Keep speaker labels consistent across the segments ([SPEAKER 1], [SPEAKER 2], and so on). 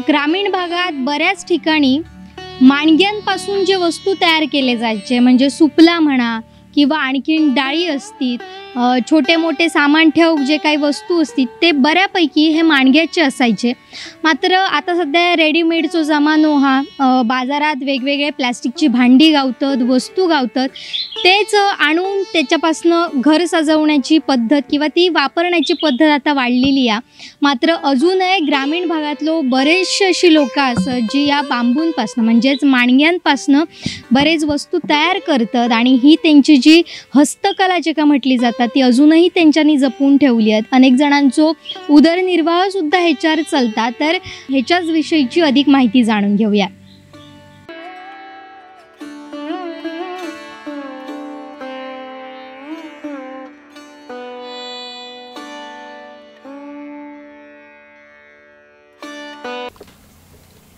[SPEAKER 1] ग्रामीण भागात बऱ्याच ठिकाणी माणग्यांपासून जे वस्तू तयार केले जायचे म्हणजे सुपला म्हणा किंवा आणखीन डाळी असतील, छोटे मोठे सामान ठेव जे काही वस्तू असतील ते बऱ्यापैकी हे माणग्याचे असायचे. मात्र आता सध्या रेडीमेडचा जमानो हा, बाजारात वेगवेगळे प्लॅस्टिकची भांडी गावतात, वस्तू गावतात, तेच आणून त्याच्यापासनं घर सजवण्याची पद्धत किंवा ती वापरण्याची पद्धत आता वाढलेली आहे. मात्र अजूनही ग्रामीण भागातलो बरेचसे अशी लोक असतात जी या बांबूंपासनं म्हणजेच माणग्यांपासनं बरेच वस्तू तयार करतात आणि ही त्यांची जी हस्तकला जे का म्हटली जातात ती अजूनही त्यांच्यानी जपून ठेवली आहेत. अनेक जणांचो उदरनिर्वाहसुद्धा ह्याच्यावर चालतात. तर ह्याच्याच विषयीची अधिक माहिती जाणून घेऊया.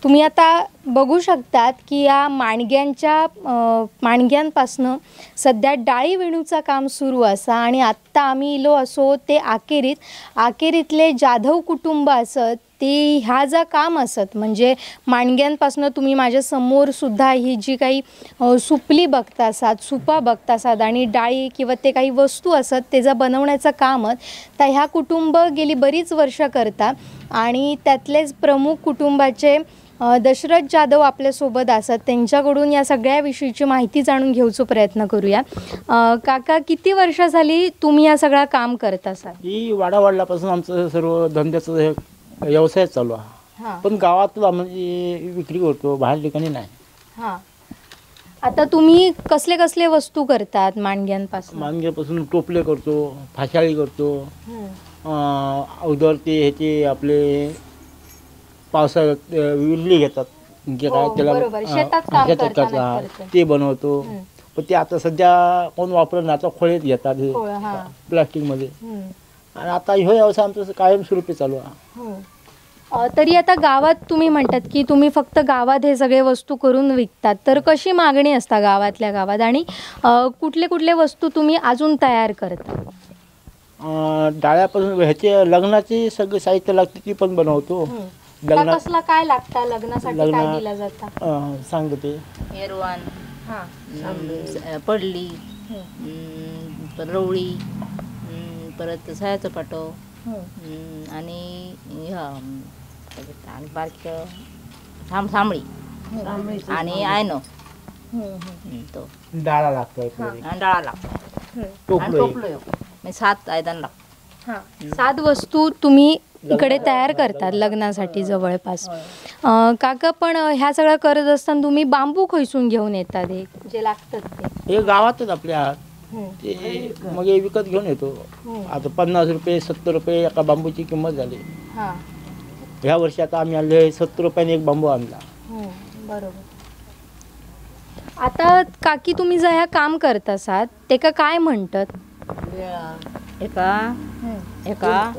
[SPEAKER 1] तुम्ही आता बघू शकतात की या माणग्यांपासनं सध्या डाळी विणूचं काम सुरू असा आणि आत्ता आम्ही इलो असो ते आकेरीतले जाधव कुटुंब असत ती ह्या जा काम असत म्हणजे माणग्यांपासनं तुम्ही माझ्या समोर सुद्धा ही जी काही सुपली बघतासात, सुपा बघतासात आणि डाळी किंवा ते काही वस्तू असत त्याचा बनवण्याचं कामच तर ह्या कुटुंब गेली बरीच वर्ष करतात. आणि त्यातलेच प्रमुख कुटुंबाचे दशरथ जाधव आपल्यासोबत असत. त्यांच्याकडून या सगळ्या विषयीची माहिती जाणून घेऊचा प्रयत्न करूया. काका, किती वर्ष झाली तुम्ही या सगळं काम करत असाल?
[SPEAKER 2] ही वाडापासून आमचं सर्व धंद्याचं व्यवसाय चालू आहे. पण गावात म्हणजे विक्री करतो, बाहेर ठिकाणी नाही.
[SPEAKER 1] हां, आता तुम्ही कसले कसले वस्तू करतात माणग्यांपासून?
[SPEAKER 2] माणग्यापासून टोपले करतो, फाशाळी करतो, अगोदर ते ह्याचे आपले पावसाळ्यात विल्ली घेतात जे काय त्याला शेतात ते बनवतो. पण ते आता सध्या कोण वापरत नाही, आता खोळेत घेतात हे प्लास्टिकमध्ये. आणि आता ह्यो व्यवसाय आमचं कायमस्वरूपी चालू आहे.
[SPEAKER 1] तरी आता गावात तुम्ही म्हणतात की तुम्ही फक्त गावात हे सगळे वस्तू करून विकतात, तर कशी मागणी असता गावातल्या गावात आणि कुठले कुठले वस्तू तुम्ही अजून तयार करता?
[SPEAKER 2] डाळ्यापासून ह्याचे लग्नाचे सगळे साहित्य लागते ती पण बनवतो.
[SPEAKER 1] कसला काय लागतं लग्नासाठी, काय दिला जातं
[SPEAKER 2] सांगते.
[SPEAKER 3] एरवान, पडली, रवळी, परत सायाचं पाटो आणि बारकं सामळी आणि आयनो तो
[SPEAKER 2] डाळा लागतो,
[SPEAKER 3] डाळा लागतो, टोपलो 7 आयदान लागतो.
[SPEAKER 1] 7 वस्तू तुम्ही इकडे तयार करतात लग्नासाठी जवळपास. काका, पण ह्या सगळं करत असताना तुम्ही बांबू खैसून घेऊन येतात हे जे लागतात
[SPEAKER 2] हे गावातच आपल्या ते मग हे विकत घेऊन येतो. आता 50 रुपये 70 रुपये एका बांबूची किंमत झाली. ह्या वर्षी आता आम्ही आणले 70 रुपयाने एक बांबू आणला.
[SPEAKER 1] बरोबर. आता काकी, तुम्ही जे ह्या काम करत असात ते काय म्हणतात? एका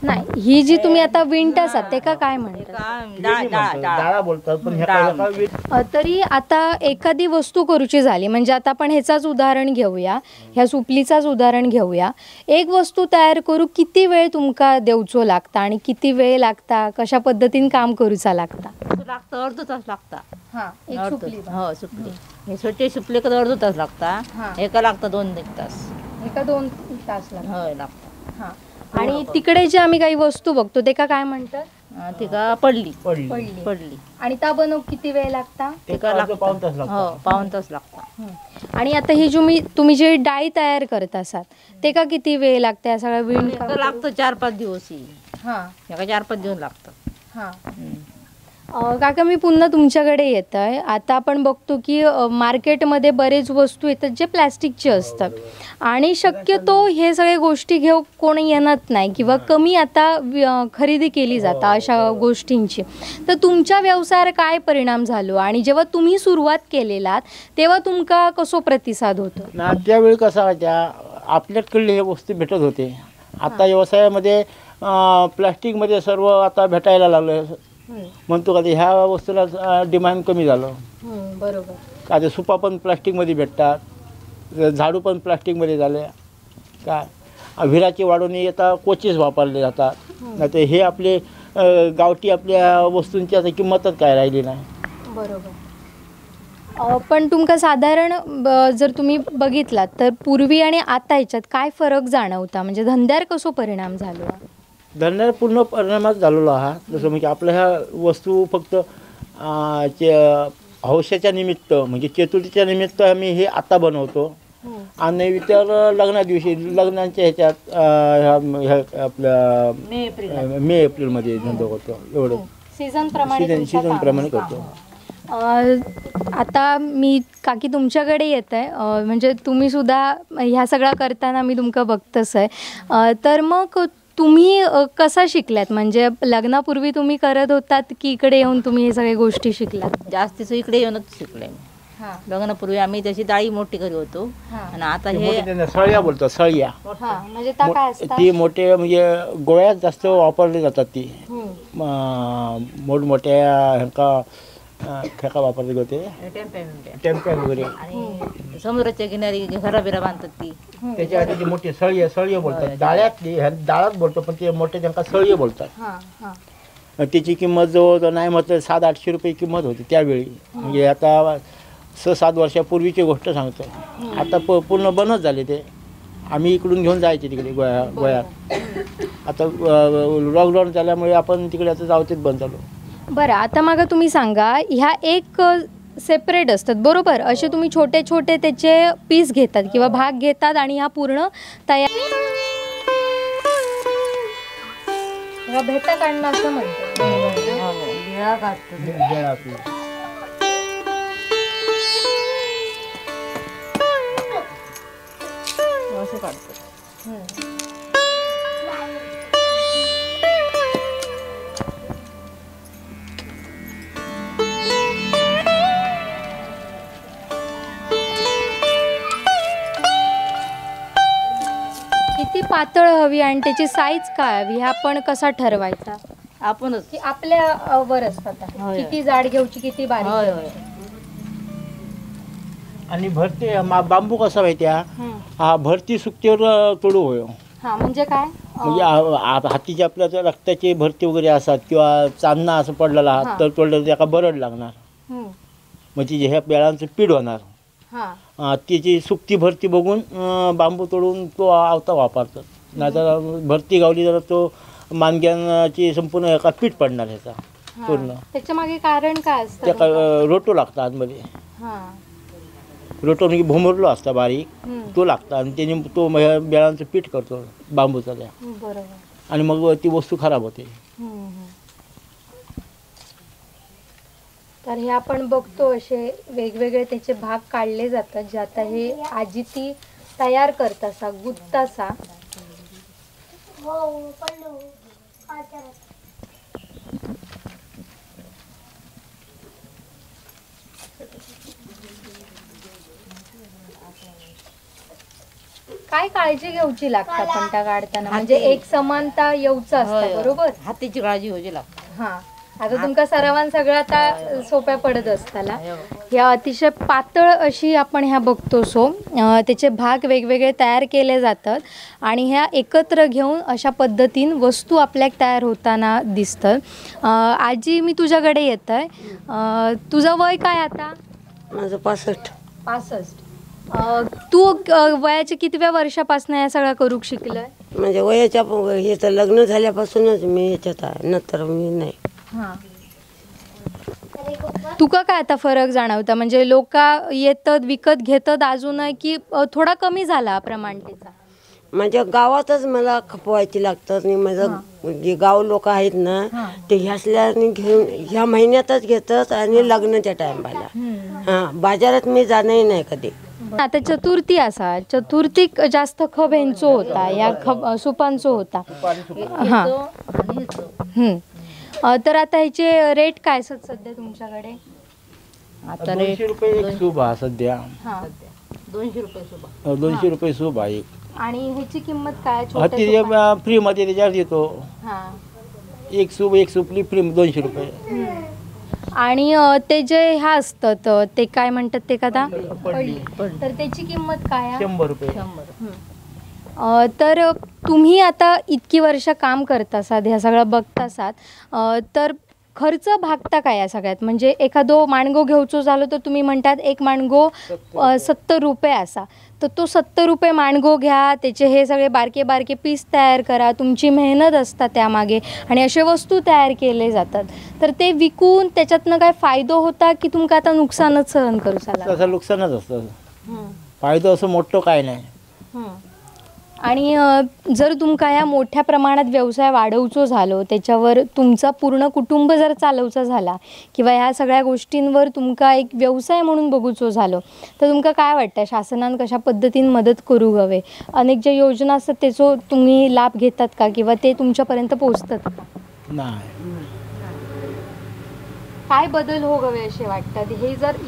[SPEAKER 1] नाही, ही जी तुम्ही आता विणत असात ते काय म्हणतात?
[SPEAKER 2] डाळा बोलतात. पण
[SPEAKER 1] तरी आता एखादी वस्तू करूची झाली म्हणजे आता आपण ह्याचाच उदाहरण घेऊया, ह्या सुपलीचाच उदाहरण घेऊया. एक वस्तू तयार करू किती वेळ तुमका देऊचो लागता आणि किती वेळ लागता, कशा पद्धतीने काम करूचा लागता?
[SPEAKER 3] अर्धा तास लागता.
[SPEAKER 1] हो,
[SPEAKER 3] सुपली हे छोटे सुपले का अर्धा तास लागता. एका लागता 2 तास.
[SPEAKER 1] एका 2 तास
[SPEAKER 3] लागता.
[SPEAKER 1] आणि तिकडे जे आम्ही काही वस्तू बघतो ते काय म्हणतात?
[SPEAKER 3] ते का पडली.
[SPEAKER 1] आणि त्या बनव किती वेळ लागता?
[SPEAKER 3] ते का पाऊण तास लागता.
[SPEAKER 1] आणि आता ही तुम्ही जे डाळी तयार करत असाल ते का किती वेळ लागते सगळं विण?
[SPEAKER 3] लागतं 4-5 दिवस. 4-5 दिवस लागतं.
[SPEAKER 1] काका, मी पुन्हा तुमच्याकडे येत आहे. आता आपण बघतो की मार्केटमध्ये बरेच वस्तू येतात जे प्लॅस्टिकचे असतात आणि शक्यतो हे सगळे गोष्टी घेऊ कोणी येणार नाही किंवा कमी आता खरेदी केली जाता अशा गोष्टींची. तर तुमच्या व्यवसायावर काय परिणाम झालो आणि जेव्हा तुम्ही सुरुवात केलेलात तेव्हा तुमका कसो प्रतिसाद होतो?
[SPEAKER 2] त्यावेळी कसं व्हायच्या आपल्याकडले हे वस्तू भेटत होते. आता व्यवसायामध्ये प्लॅस्टिकमध्ये सर्व आता भेटायला लागलं. म्हणतो का ह्या वस्तूला डिमांड कमी झालं.
[SPEAKER 1] बरोबर.
[SPEAKER 2] आता सुपा पण प्लास्टिकमध्ये भेटतात, झाडू पण प्लास्टिकमध्ये झाले. काय विराची वाढवणी आता कोचेस वापरले जातात. नाही तर हे आपले गावठी आपल्या वस्तूंची आता किंमतच काय राहिली नाही.
[SPEAKER 1] बरोबर. पण तुमका साधारण जर तुम्ही बघितलात तर पूर्वी आणि आता ह्याच्यात काय फरक जाणवता, म्हणजे धंद्यावर कसो परिणाम झालो?
[SPEAKER 2] धंद्यावर पूर्ण परिणामच झालेलो हा. जसं म्हणजे आपल्या ह्या वस्तू फक्त हौशाच्या निमित्त म्हणजे चतुर्थीच्या निमित्त आम्ही हे आता बनवतो आणि इतर लग्ना दिवशी लग्नांच्या ह्याच्यात आपल्या मे एप्रिलमध्ये धंदा करतो. एवढं सीझन प्रमाणे करतो.
[SPEAKER 1] आता मी काकी तुमच्याकडे येत आहे, म्हणजे तुम्ही सुद्धा ह्या सगळा करताना मी तुमका बघतच आहे. तर मग तुम्ही कसा शिकल्यात, म्हणजे लग्नापूर्वी तुम्ही करत होतात की इकडे येऊन तुम्ही हे सगळ्या गोष्टी शिकलात?
[SPEAKER 3] जास्तीच इकडे येऊनच शिकले. लग्नापूर्वी आम्ही त्याची डाळी मोठी करी होतो आणि आता हे
[SPEAKER 2] सळ्या बोलतात. सळ्या
[SPEAKER 1] म्हणजे काय असतं?
[SPEAKER 2] ती मोठे म्हणजे गोळ्यात जास्त वापरले जातात. ती मोठमोठ्या ह्यांका खेका वापरले होते, टेम्प्या वगैरे,
[SPEAKER 3] आणि समुद्राच्या किनारी घरा बिरा बांधतात ती.
[SPEAKER 2] त्याच्यासाठी मोठी सळी बोलतात. डाळात बोलतो पण ते मोठे त्यांना सळी बोलतात. त्याची किंमत जवळ नाही म्हटलं 700-800 रुपये किंमत होती त्यावेळी. म्हणजे आता 6-7 वर्षापूर्वीची गोष्ट सांगतो. आता पूर्ण बनच झाले ते. आम्ही इकडून घेऊन जायचे तिकडे गोव्यात. आता लॉकडाऊन झाल्यामुळे आपण तिकडे आता जावतेच बंद झालो.
[SPEAKER 1] बरं, आता मग तुम्ही सांगा, ह्या एक सेपरेट असतात बरोबर, असे तुम्ही छोटे छोटे त्याचे पीस घेतात किंवा भाग घेतात आणि ह्या पूर्ण तयार भेटा काढणं असं म्हणतात.
[SPEAKER 3] असं काढतो.
[SPEAKER 1] किती पातळ हवी आणि त्याची साईज काय हवी हा पण कसा ठरवायचा?
[SPEAKER 3] आपणच
[SPEAKER 1] की आपल्या वर असतात किती जाड घेऊची किती बारीक.
[SPEAKER 2] आणि भरती बांबू कसा माहिती हा भरती सुकतेवर तोडू होय.
[SPEAKER 1] म्हणजे काय?
[SPEAKER 2] म्हणजे हातीची आपल्या रक्ताची भरती वगैरे असतात किंवा चांदणा असं पडलेला तर तोडलं त्याला बरड लागणार. म्हणजे ह्या बेळांचं पीठ होणार. त्याची सुकती भरती बघून बांबू तोडून तो आवता वापरतात. नाहीतर भरती गावली तर तो मानग्यांची संपूर्ण एका पीठ पडणार ह्याचा पूर्ण.
[SPEAKER 1] त्याच्या मागे कारण काय असतं?
[SPEAKER 2] त्या रोटो लागतात आतमध्ये. रोटो म्हणजे भोमरलो असता बारीक तो लागता आणि त्याने तो बेळांचं पीठ करतो बांबूचा त्या.
[SPEAKER 1] बरोबर.
[SPEAKER 2] आणि मग ती वस्तू खराब होते.
[SPEAKER 1] तर हे आपण बघतो असे वेगवेगळे त्याचे भाग काढले जातात जे आता हे आजी ती तयार करतासा गुत्तासा. काय काळजी घेऊची लागते पण त्या काढताना, म्हणजे एक समानता येऊचं असतं बरोबर.
[SPEAKER 3] हातीची काळजी घ्यायची लागते.
[SPEAKER 1] आता तुमका सरावान सगळं आता सोप्या पडत असताना. ह्या अतिशय पातळ अशी आपण ह्या बघतो सो त्याचे भाग वेगवेगळे तयार केले जातात आणि ह्या एकत्र घेऊन अशा पद्धतीन वस्तू आपल्याक तयार होताना दिसतं. आजी मी तुझ्याकडे येत आहे. तुझं वय काय आता?
[SPEAKER 4] माझं 65.
[SPEAKER 1] 65. तू वयाच्या कितव्या वर्षापासून या सगळं करू शिकलंय?
[SPEAKER 4] म्हणजे वयाच्या हे तर लग्न झाल्यापासूनच मी याच्यात आहे, नंतर मी नाही.
[SPEAKER 1] तुका काय आता फरक जाणवता, म्हणजे लोक येतात विकत घेतात अजून की थोडा कमी झाला प्रमाण त्याचा?
[SPEAKER 4] माझ्या गावातच मला खपवायची लागतात आणि माझं जे गाव लोक आहेत ना ते ह्यासल्याने घेऊन ह्या महिन्यातच घेतात आणि लग्नाच्या टायमाला. बाजारात मी जाणंही नाही कधी.
[SPEAKER 1] आता चतुर्थी असा, चतुर्थीक जास्त खप ह्यांचो होता या सुपांचो होता. तर आता ह्याचे रेट काय सध्या तुमच्याकडे?
[SPEAKER 3] आता
[SPEAKER 2] 200 रुपये एक सूप हा सध्या.
[SPEAKER 3] 200 रुपये सुबा.
[SPEAKER 2] 200 रुपये सूप आहे.
[SPEAKER 1] आणि ह्याची किंमत काय?
[SPEAKER 2] फ्री मध्ये त्याच्यावर येतो. एक सूपली फ्री 200 रुपये.
[SPEAKER 1] आणि ते जे ह्या असतात ते काय म्हणतात ते कदा? तर त्याची किंमत काय?
[SPEAKER 2] 100 रुपये.
[SPEAKER 1] तर तुम्ही आता इतकी वर्ष काम करतासात, ह्या सगळं बघतासात, तर खर्च भागता काय या सगळ्यात? म्हणजे एखादो माणगो घेवचो झालो तर तुम्ही म्हणतात एक माणगो 70 रुपये असा, तर तो 70 रुपये माणगो घ्या, त्याचे हे सगळे बारके बारके पीस तयार करा, तुमची मेहनत असतात त्यामागे आणि असे वस्तू तयार केले जातात. तर ते विकून त्याच्यातनं काय फायदो होता की तुमका आता नुकसानच सहन करू साला?
[SPEAKER 2] तसं नुकसानच असतं, फायदा असं मोठं काय नाही.
[SPEAKER 1] आणि जर तुमका ह्या मोठ्या प्रमाणात व्यवसाय वाढवचो झालो, त्याच्यावर तुमचा पूर्ण कुटुंब जर चालवचा झाला किंवा ह्या सगळ्या गोष्टींवर तुमका एक व्यवसाय म्हणून बघूचो झालो, तर तुमका काय वाटतं शासनान कशा पद्धतीने मदत करू हवे? अनेक ज्या योजना असतात त्याचो तुम्ही लाभ घेतात का किंवा ते तुमच्यापर्यंत पोहोचतात का?
[SPEAKER 2] नाही.
[SPEAKER 1] काय बदल हो हवे असे वाटतात?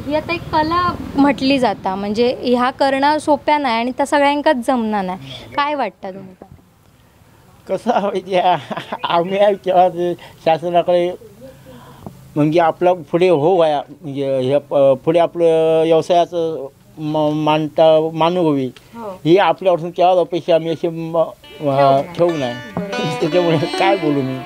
[SPEAKER 1] ही आता एक कला म्हटली जाता, म्हणजे ह्या करणं सोप्या नाही आणि त्या सगळ्यांकाच जमणार नाही. काय वाटतं तुम्हाला?
[SPEAKER 2] कसं माहिती आम्ही केव्हा शासनाकडे म्हणजे आपला पुढे हो व्हाया, म्हणजे पुढे आपलं व्यवसायाचं मानू हवी ही आपल्यापासून केव्हा अपेक्षा आम्ही अशी ठेवू नाही. त्याच्यामुळे काय बोलू मी.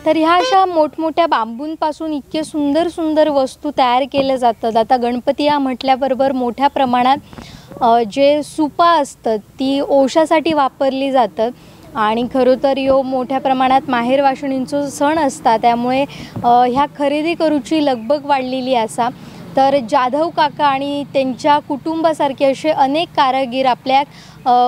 [SPEAKER 1] तर ह्या अशा मोठमोठ्या बांबूंपासून इतके सुंदर सुंदर वस्तू तयार केल्या जातात. आता गणपती या म्हटल्याबरोबर मोठ्या प्रमाणात जे सुपा असतात ती ओशासाठी वापरली जातात आणि खरं तर ह्यो मोठ्या प्रमाणात माहेर वाशिणींचो सण असता, त्यामुळे ह्या खरेदी करूची लगबग वाढलेली असा. तर जाधव काका आणि त्यांच्या कुटुंबासारखे असे अनेक कारागीर आपल्या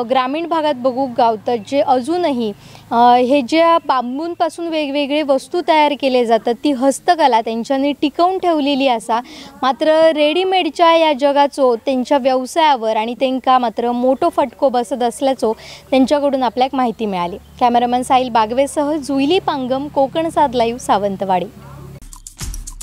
[SPEAKER 1] ग्रामीण भागात बघूक गावतात, जे अजूनही हे ज्या बांबूंपासून वेगवेगळे वस्तू तयार केले जातात ती हस्तकला त्यांच्यानी टिकवून ठेवलेली असा. मात्र रेडीमेडच्या या जगाचो त्यांच्या व्यवसायावर आणि त्यांका मात्र मोठो फटको बसत असल्याचो त्यांच्याकडून आपल्याक माहिती मिळाली. कॅमेरामॅन साहिल बागवेसह जुईली पांगम, कोकण 7 लाईव्ह, सावंतवाडी.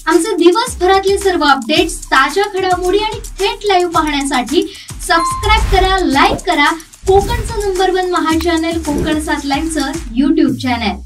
[SPEAKER 5] आमचे दिवसभरातले सर्व अपडेट्स, ताज्या घडामोडी आणि थेट लाईव्ह पाहण्यासाठी सबस्क्राईब करा, लाईक करा कोकणचं नंबर 1 महा चॅनल कोकण 7 लाईव्हचं YouTube चॅनल.